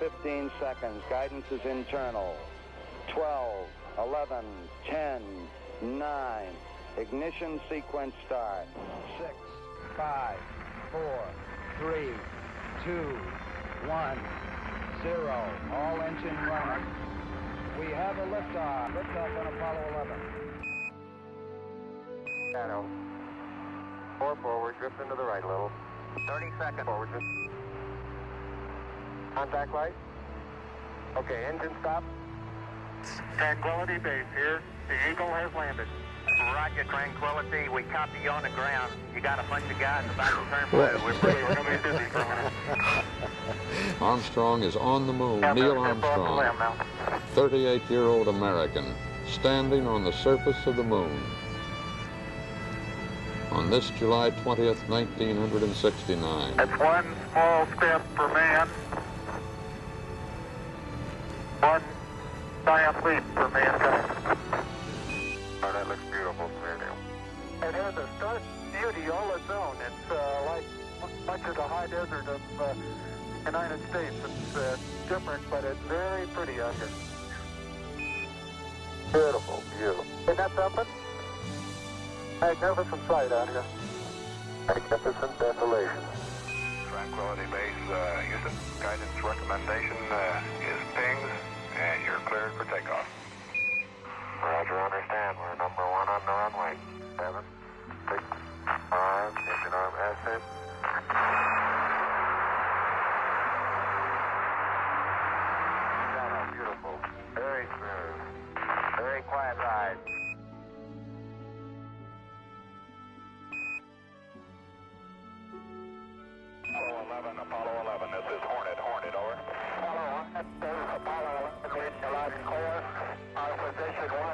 15 seconds. Guidance is internal. 12, 11, 10, 9. Ignition sequence start. 6, 5, 4, 3, 2, 1, 0. All engine running. We have a liftoff. Liftoff on Apollo 11. Shadow. 4 forward, drift into the right a little. 30 seconds forward, drift. Contact light. Okay, engine stop. Tranquility Base here. The Eagle has landed. Roger, Tranquility. We copy you on the ground. You got a bunch of guys about to turn blue. We're going to be busy for a minute. Armstrong is on the moon. Neil Armstrong, 38-year-old American, standing on the surface of the moon. On this July 20th, 1969. That's one small step for man, one giant leap for mankind. Oh, that looks beautiful, Neil. It has a stark beauty all its own. It's like much of the high desert of the United States. It's different, but it's very pretty out here. Beautiful view. Isn't that something? Magnificent sight out here. Magnificent desolation. Tranquility Base, Houston, guidance recommendation is pings, and you're cleared for takeoff. Roger, understand. We're number 1 on the runway. 7, 6, 5, engine arm ascent. Shadow, beautiful. Very smooth. Very quiet ride. Apollo 11, this is Hornet, over. Apollo 1, this is Apollo 11, loud and clear. Our position 1.